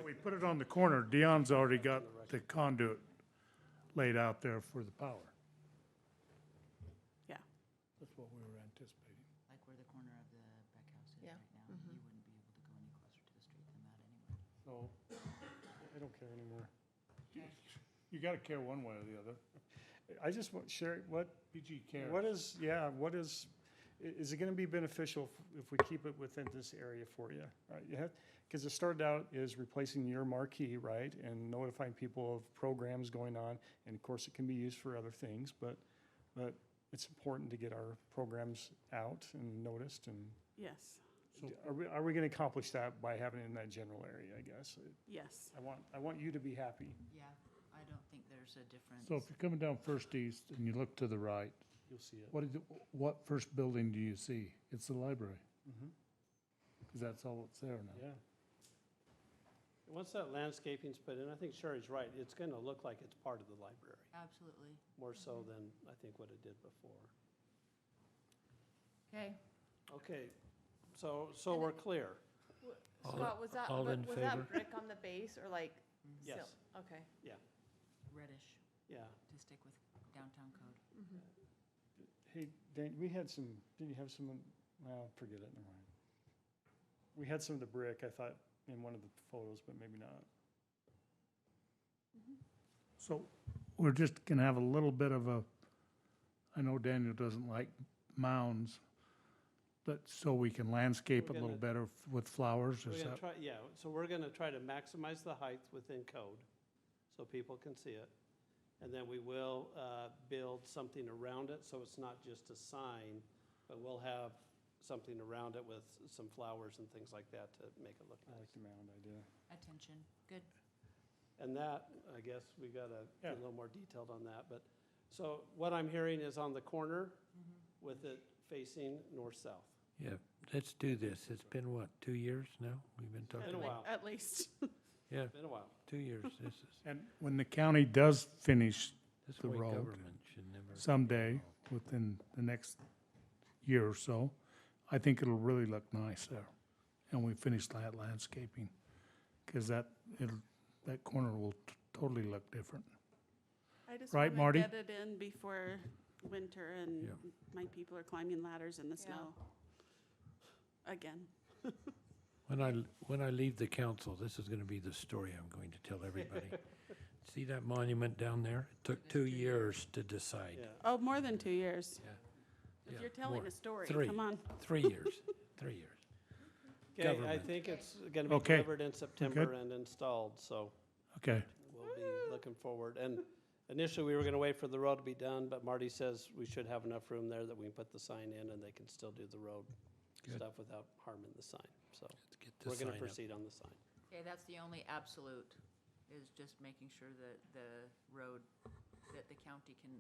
we put it on the corner. Dion's already got the conduit laid out there for the power. Yeah. That's what we were anticipating. Like where the corner of the Beck House is Yeah. right now. Mhm. You wouldn't be able to go any closer to the street than that anyway. So I don't care anymore. you gotta care one way or the other. I just want, Sherry, PG cares. what is it going to be beneficial if we keep it within this area for you? Right? Because it started out as replacing your marquee, right? And notifying people of programs going on. And of course, it can be used for other things, but it's important to get our programs out and noticed. And Yes, are we going to accomplish that by having it in that general area, I guess? yes. I want you to be happy. Yeah, I don't think there's a difference. So if you're coming down First East and you look to the right, You'll see it. what first building do you see? It's the library, Mhm. because that's all that's there now. Yeah. Once that landscaping's put in, I think Sherry's right, it's gonna look like it's part of the library, Absolutely. more so than I think what it did before. Okay. Okay, so we're clear. Scott, was that, all in was favor? that brick on the base or like? Yes. Okay. Reddish, Yeah, to stick with downtown code. Hey, Dan, we had some, didn't you have some, well, forget it, never mind. We had some of the brick, I thought, in one of the photos, but maybe not. So we're just gonna have a little bit of a, I know Daniel doesn't like mounds, but so we can landscape We're it a little gonna- better with flowers, we're is gonna that? try, yeah, so we're gonna try to maximize the height within code, so people can see it. And then we will build something around it, so it's not just a sign, but we'll have something around it with some flowers and things like that to make it look I like nice. the mound idea. Attention, good. And that, I guess we gotta get a little more detailed on that, but, so what I'm hearing is on the corner with it facing north-south. Yeah, let's do this. It's been what, 2 years now? We've been talking. Been a while. At least. Yeah, Been a while. 2 years. This is, And when the county does finish this the way road government should never. someday, within the next year or so, I think it'll really look nice there. And we finish that landscaping, because that corner will totally look different. I just Right, want Marty? to get it in before winter and Yeah. my people are climbing ladders in the Yeah. snow. Again. When I leave the council, this is gonna be the story I'm going to tell everybody. See that monument down there? It took 2 years to decide. Yeah. Oh, more than 2 years. Yeah. If Yeah, you're telling more. a story, 3. come on. 3 years. 3 years. Okay, I Government. think it's gonna be Okay. delivered in September and installed, so Okay, we'll be looking forward. And initially, we were gonna wait for the road to be done, but Marty says we should have enough room there that we can put the sign in and they can still do the road Good. stuff without harming the sign, so Let's get the we're gonna sign up. proceed on the sign. Okay, that's the only absolute, is just making sure that the road, that the county can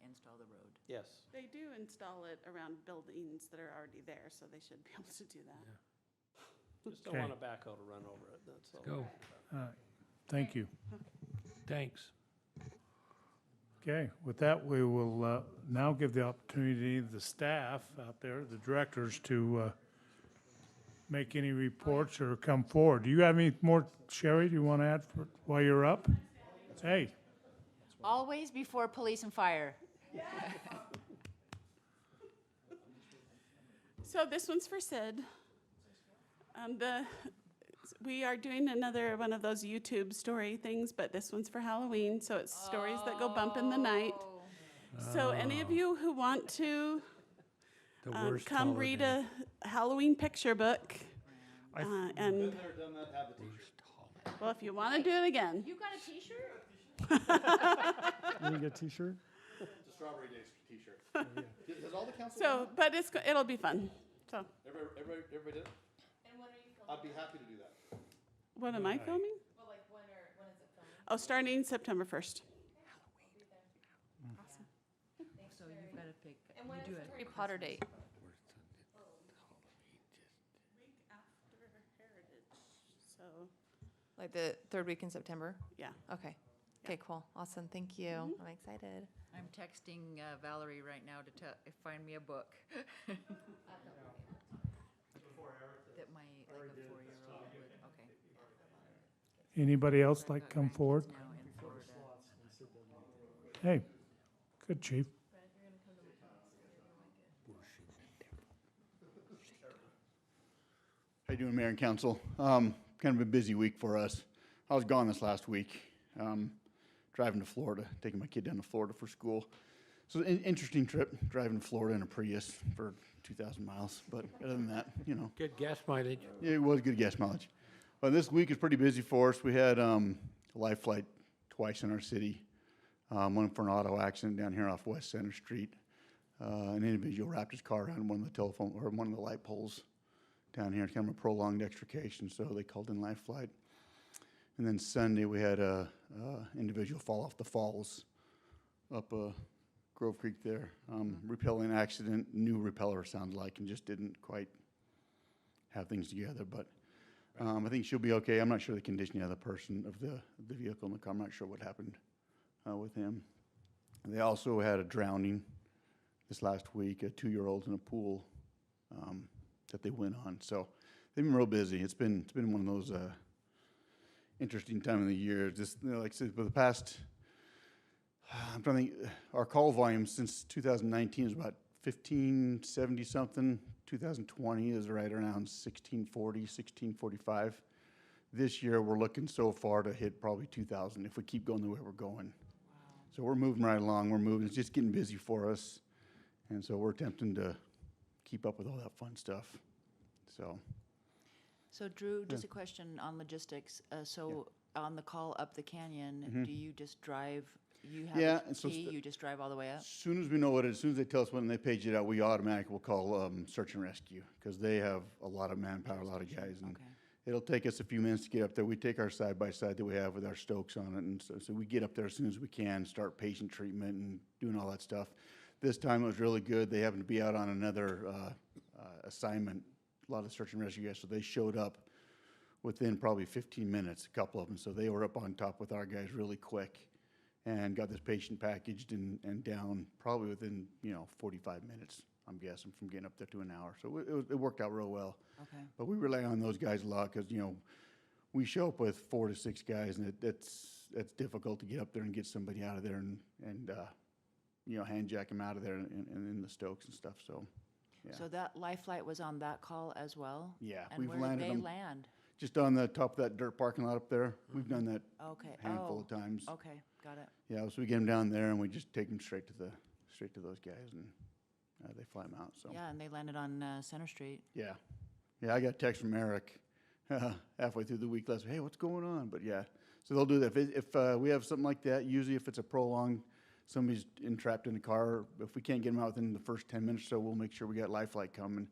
install the road. Yes. They do install it around buildings that are already there, so they should be able to do that. Just don't Okay. want a backhoe to run over it, that's all. Go. thank you. Thanks. Okay, with that, we will now give the opportunity to the staff out there, the directors, to make any reports or come forward. Do you have any more, Sherry, do you want to add while you're up? Hey, Always before police and fire. So this one's for Sid. We are doing another one of those YouTube story things, but this one's for Halloween, so it's stories that go bump in the night. So any of you who want to The worst come read holiday. a Halloween picture book, and, Been there, done that, have the t-shirt. well, if you want to do it again. You got a T-shirt? You didn't get a T-shirt? The Strawberry Days t-shirt. Does all the council? So, but it'll be fun. So, Everybody did it? And when are you I'd be happy to do that. what am I filming? Well, like when is it filming? Oh, starting September 1st. So you've got to pick, And when is you do the it. Harry Potter date? Week after Heritage, so, Like the third week in September? yeah. Okay. Okay, cool. Awesome. Thank you. I'm excited. I'm texting Valerie right now to find me a book. That my, like a 4-year-old would, okay. anybody else like come forward? Now in Florida. Hey, good, chief. How you doing, Mayor and Council? Kind of a busy week for us. I was gone this last week, driving to Florida, taking my kid down to Florida for school. So an interesting trip, driving to Florida in a Prius for 2,000 miles. But other than that, you know, Good gas mileage. yeah, it was good gas mileage. But this week is pretty busy for us. We had a live flight twice in our city. One for an auto accident down here off West Center Street. An individual wrapped his car around one of the light poles down here. It's kind of a prolonged extrication, so they called in live flight. And then Sunday we had a individual fall off the falls up Grove Creek there. Repelling accident, new repeller sounds like, and just didn't quite have things together. But I think she'll be okay. I'm not sure the condition of the person, of the vehicle in the car. I'm not sure what happened with him. And they also had a drowning this last week, a 2-year-old in a pool that they went on. So they've been real busy. It's been one of those interesting time of the year. Just, you know, like I said, for the past, I'm trying to think, our call volume since 2019 is about 1570 something. 2020 is right around 1640, 1645. This year we're looking so far to hit probably 2,000 if we keep going the way we're going. So we're moving right along. We're moving. It's just getting busy for us. And so we're attempting to keep up with all that fun stuff. So Drew, just a question on logistics. So on the call up the canyon, do you just drive, you have Yeah, a and so key, you just drive all the way up? As soon as we know what it is, as soon as they tell us when they page it out, we automatically will call search and rescue because they have a lot of manpower, a lot of guys. And Okay. it'll take us a few minutes to get up there. We take our side-by-side that we have with our Stokes on it, and so we get up there as soon as we can, start patient treatment and doing all that stuff. This time it was really good. They happened to be out on another assignment, a lot of search and rescue guys, so they showed up within probably 15 minutes, a couple of them. So they were up on top with our guys really quick and got this patient packaged and down probably within, 45 minutes, I'm guessing, from getting up there to an hour. So it worked out real well. Okay. But we rely on those guys a lot because, we show up with 4 to 6 guys, and it's difficult to get up there and get somebody out of there and hand jack them out of there and in the Stokes and stuff. So, yeah. So that life flight was on that call as well? Yeah, And we've where did landed they them land? just on the top of that dirt parking lot up there. We've done that Okay. a handful of times. Okay, got it. Yeah, so we get them down there and we just take them straight to those guys, and they fly them out. So Yeah, and they landed on Center Street. yeah, I got a text from Eric halfway through the week last week. Hey, what's going on? But yeah, so they'll do that if we have something like that. Usually, if it's a prolonged, somebody's entrapped in the car, if we can't get them out within the first 10 minutes or so, we'll make sure we got life flight coming.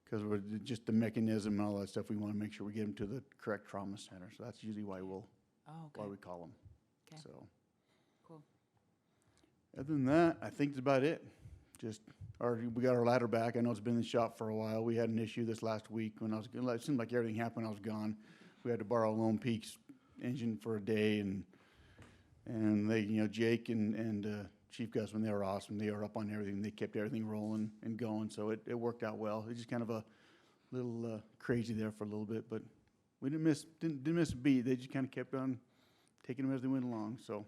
Because we're just the mechanism and all that stuff, we want to make sure we get them to the correct trauma center. So that's usually why why we call them. Okay. So Cool. other than that, I think that's about it. We got our ladder back. I know it's been in the shop for a while. We had an issue this last week when it seemed like everything happened. I was gone. We had to borrow Lone Peak's engine for a day, and they, Jake and Chief Gus, when they were awesome. They were up on everything. They kept everything rolling and going, so it worked out well. It's just kind of a little crazy there for a little bit, but we didn't miss a beat. They just kind of kept on taking them as they went along. So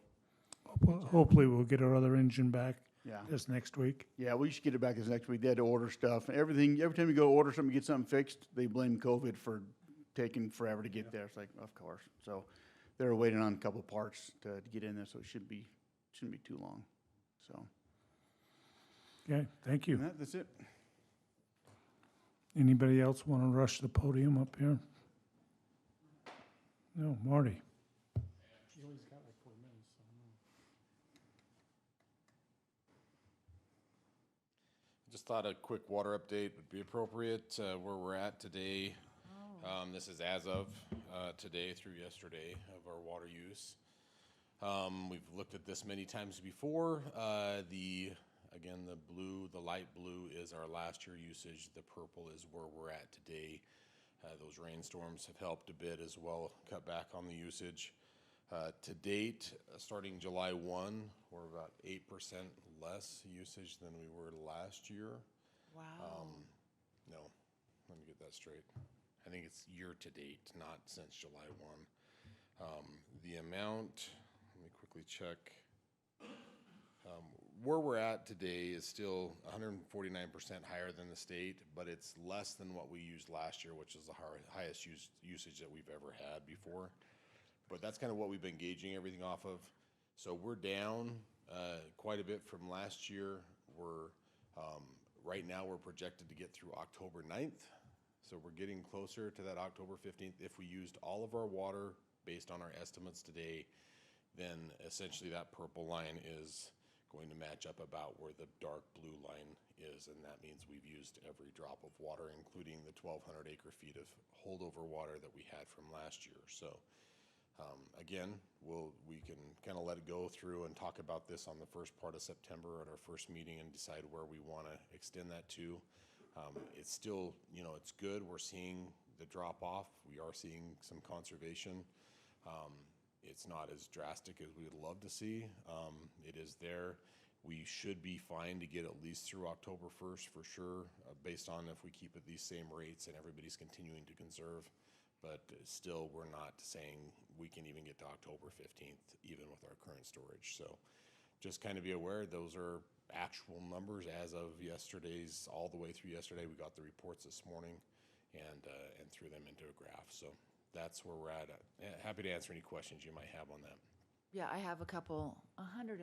Hopefully we'll get our other engine back yeah, this next week. yeah, we should get it back this next week. They had to order stuff and everything. Every time you go order something, get something fixed, they blame COVID for taking forever to get there. It's like, of course. So they were waiting on a couple of parts to get in there, so it shouldn't be too long. So Okay, thank you. that's it. Anybody else want to rush the podium up here? No, Marty. Just thought a quick water update would be appropriate, where we're at today. This is as of today through yesterday of our water use. We've looked at this many times before. The light blue is our last year usage. The purple is where we're at today. Those rainstorms have helped a bit as well, cut back on the usage. To date, starting July 1, we're about 8% less usage than we were last year. Wow. No, let me get that straight. I think it's year to date, not since July 1. The amount, let me quickly check. Where we're at today is still 149% higher than the state, but it's less than what we used last year, which is the highest usage that we've ever had before. But that's kind of what we've been gauging everything off of. So we're down quite a bit from last year. Right now we're projected to get through October 9th. So we're getting closer to that October 15th. If we used all of our water based on our estimates today, then essentially that purple line is going to match up about where the dark blue line is, and that means we've used every drop of water, including the 1,200 acre feet of holdover water that we had from last year. So again, we can kind of let it go through and talk about this on the first part of September at our first meeting and decide where we want to extend that to. It's still, it's good. We're seeing the drop off. We are seeing some conservation. It's not as drastic as we would love to see. It is there. We should be fine to get at least through October 1st for sure, based on if we keep at these same rates and everybody's continuing to conserve. But still, we're not saying we can even get to October 15th, even with our current storage. So just kind of be aware, those are actual numbers as of yesterday's, all the way through yesterday. We got the reports this morning and threw them into a graph. So that's where we're at. Happy to answer any questions you might have on that. Yeah, I have a couple. 150%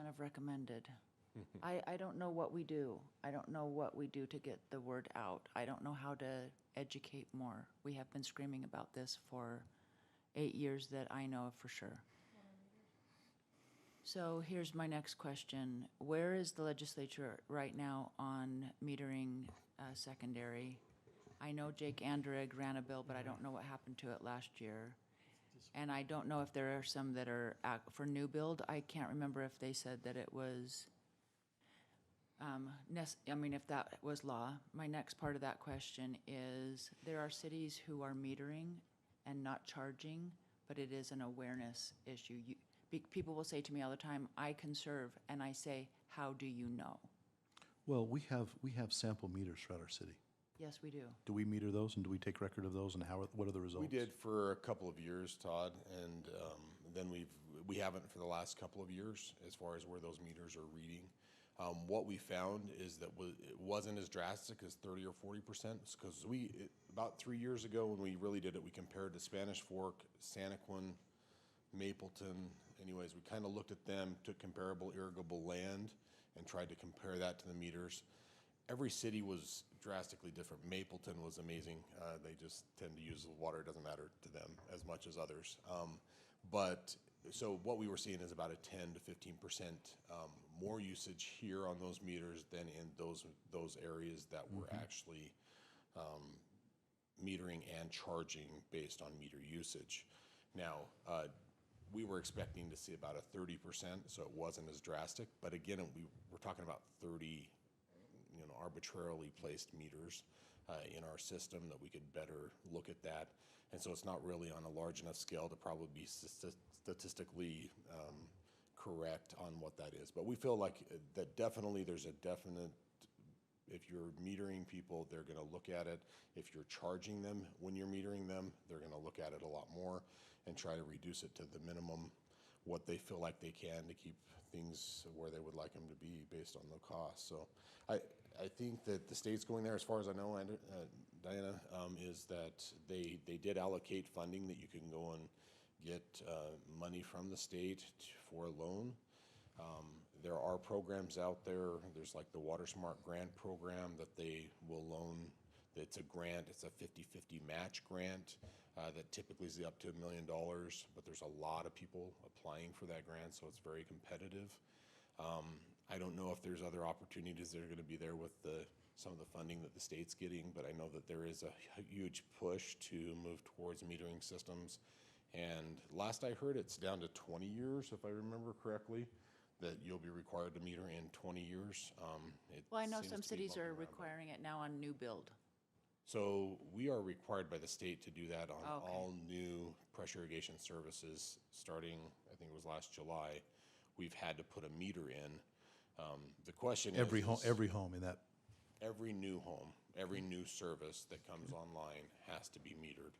of recommended. I don't know what we do. I don't know what we do to get the word out. I don't know how to educate more. We have been screaming about this for 8 years that I know of for sure. So here's my next question. Where is the legislature right now on metering secondary? I know Jake Andrig ran a bill, but I don't know what happened to it last year. And I don't know if there are some that are for new build. I can't remember if they said that it was, I mean, if that was law. My next part of that question is, there are cities who are metering and not charging, but it is an awareness issue. People will say to me all the time, I conserve, and I say, how do you know? Well, we have sample meters throughout our city. Yes, we do. Do we meter those, and do we take record of those, and what are the results? We did for a couple of years, Todd, and then we haven't for the last couple of years as far as where those meters are reading. What we found is that it wasn't as drastic as 30 or 40%, because about 3 years ago when we really did it, we compared to Spanish Fork, Santaquin, Mapleton. Anyways, we kind of looked at them, took comparable irrigable land, and tried to compare that to the meters. Every city was drastically different. Mapleton was amazing. They just tend to use the water. It doesn't matter to them as much as others. So what we were seeing is about a 10 to 15% more usage here on those meters than in those areas that were actually metering and charging based on meter usage. Now, we were expecting to see about a 30%, so it wasn't as drastic. But again, we're talking about 30 arbitrarily placed meters in our system that we could better look at that. And so it's not really on a large enough scale to probably be statistically correct on what that is. But we feel like that definitely there's a definite, if you're metering people, they're going to look at it. If you're charging them when you're metering them, they're going to look at it a lot more and try to reduce it to the minimum what they feel like they can to keep things where they would like them to be based on the cost. So I think that the state's going there, as far as I know, Diana, is that they did allocate funding that you can go and get money from the state for a loan. There are programs out there. There's like the Water Smart Grant program that they will loan. It's a grant. It's a 50-50 match grant that typically is up to $1 million, but there's a lot of people applying for that grant, so it's very competitive. I don't know if there's other opportunities that are going to be there with some of the funding that the state's getting, but I know that there is a huge push to move towards metering systems. And last I heard, it's down to 20 years, if I remember correctly, that you'll be required to meter in 20 years. Well, I know some cities are requiring it now on new build. So we are required by the state to do that on Okay. all new pressure irrigation services starting, I think it was last July. We've had to put a meter in. The question Every is home in that. every new home, every new service that comes online has to be metered.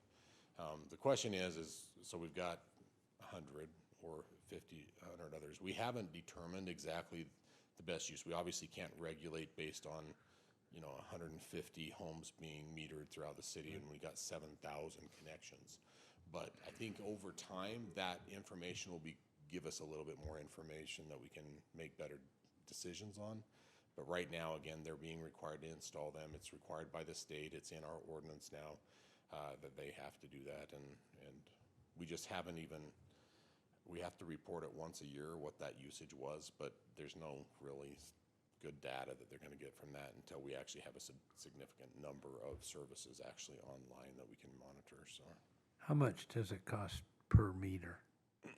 The question is so we've got 100 or 50, 100 others. We haven't determined exactly the best use. We obviously can't regulate based on 150 homes being metered throughout the city, and we got 7,000 connections. But I think over time, that information will give us a little bit more information that we can make better decisions on. But right now, again, they're being required to install them. It's required by the state. It's in our ordinance now that they have to do that, and we just haven't even. We have to report it once a year what that usage was, but there's no really good data that they're going to get from that until we actually have a significant number of services actually online that we can monitor. So, How much does it cost per meter?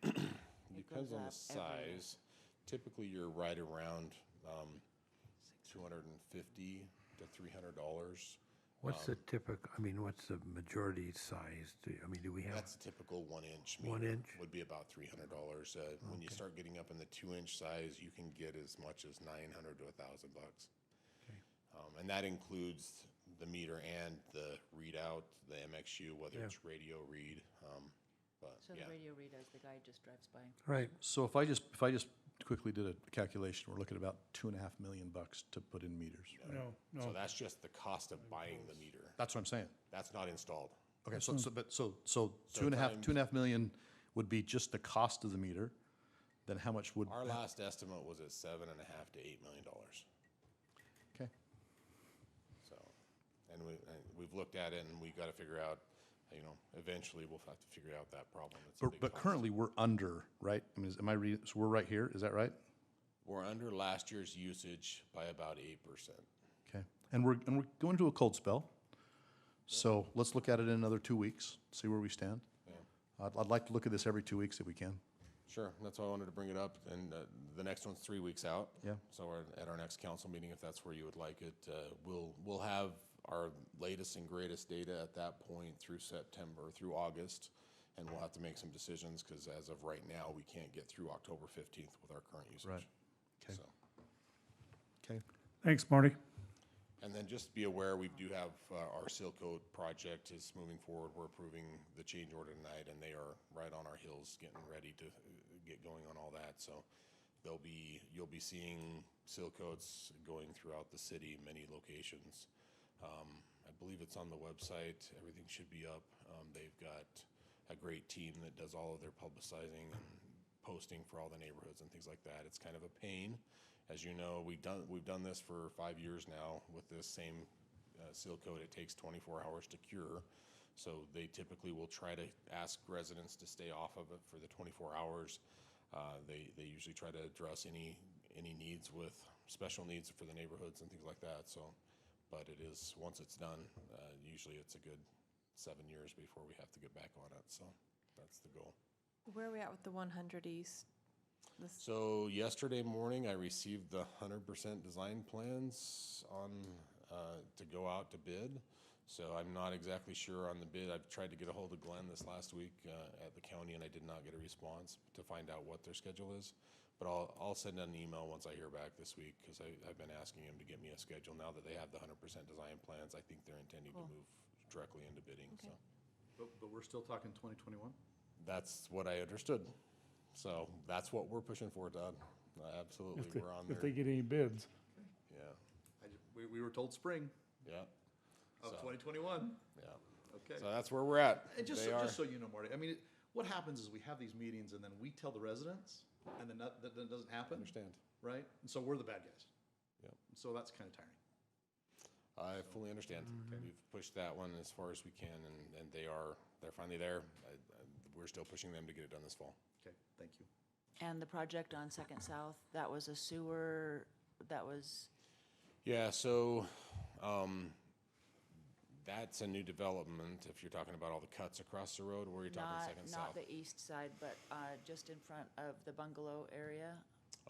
Depends on the size. Typically, you're right around $250 to $300. What's the typical, what's the majority size? Do we have? That's a typical 1-inch. 1 inch? Would be about $300. When you start getting up in the 2-inch size, you can get as much as $900 to $1,000. Okay. And that includes the meter and the readout, the MXU, whether it's radio read. So the radio read as the guy just drives by. Right. So if I just quickly did a calculation, we're looking at about $2.5 million to put in meters. No. So that's just the cost of buying the meter. That's what I'm saying. That's not installed. Okay, so $2.5 million would be just the cost of the meter. Then how much would Our last estimate was at $7.5 to $8 million. Okay. So, and we've looked at it, and we got to figure out. Eventually we'll have to figure out that problem. It's a big But cost. currently we're under, right? Am I reading? So we're right here. Is that right? We're under last year's usage by about 8%. Okay. And we're going to a cold spell. So let's look at it in another 2 weeks, see where we stand. Yeah. I'd like to look at this every 2 weeks if we can. Sure, that's why I wanted to bring it up, and the next one's 3 weeks out. Yeah. So at our next council meeting, if that's where you would like it, we'll have our latest and greatest data at that point through September, through August, and we'll have to make some decisions, because as of right now, we can't get through October 15th with our current usage. Right. Okay. So. Okay. Thanks, Marty. And then just be aware, we do have our seal coat project is moving forward. We're approving the change order tonight, and they are right on our heels getting ready to get going on all that. So you'll be seeing seal coats going throughout the city, many locations. I believe it's on the website. Everything should be up. They've got a great team that does all of their publicizing and posting for all the neighborhoods and things like that. It's kind of a pain. As you know, we've done this for 5 years now with this same seal coat. It takes 24 hours to cure. So they typically will try to ask residents to stay off of it for the 24 hours. They usually try to address any needs with special needs for the neighborhoods and things like that. So, but it is, once it's done, usually it's a good 7 years before we have to get back on it. So that's the goal. Where are we at with the 100 East? So yesterday morning, I received the 100% design plans on to go out to bid. So I'm not exactly sure on the bid. I've tried to get a hold of Glenn this last week at the county, and I did not get a response to find out what their schedule is. But I'll send an email once I hear back this week, because I've been asking him to get me a schedule. Now that they have the 100% design plans, I think they're intending to move directly into bidding. Okay. So But we're still talking 2021? that's what I understood. So that's what we're pushing for, Todd. Absolutely, we're on there. If they get any bids. Yeah, We were told spring yeah. of So, 2021. Yeah. Okay. So that's where we're at. And just They so are- you know, Marty, I mean, what happens is we have these meetings and then we tell the residents, and then that doesn't happen, Understand. right? And so we're the bad guys. Yep. So that's kind of tiring. I fully understand. We've pushed that one as far as we can, and they're finally there. We're still pushing them to get it done this fall. Okay, thank you. And the project on Second South, that was a sewer, that was, Yeah, so that's a new development. If you're talking about all the cuts across the road, where you're talking not, Second not South. the east side, but just in front of the bungalow area,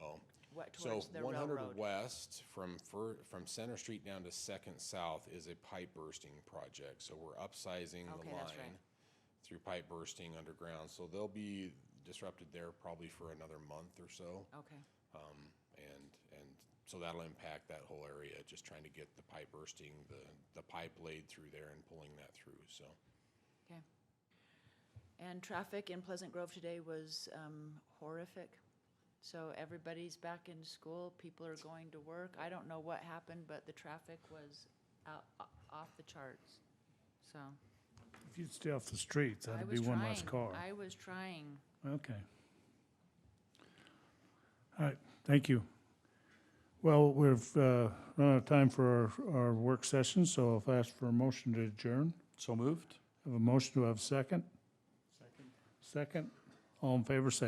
Oh, what, so towards the 100 railroad. West from Center Street down to Second South is a pipe bursting project. So we're upsizing the Okay, that's line right. through pipe bursting underground. So they'll be disrupted there probably for another month or so. Okay, And so that'll impact that whole area, just trying to get the pipe bursting, the pipe laid through there and pulling that through, so. okay. And traffic in Pleasant Grove today was horrific. So everybody's back in school, people are going to work. I don't know what happened, but the traffic was off the charts, so. If you'd stay off the streets, I that'd was be one less trying. car. I was trying. Okay. All right, thank you. Well, we've run out of time for our work session, so I'll ask for a motion to adjourn. So moved? Have a motion to have second? Second. All in favor, say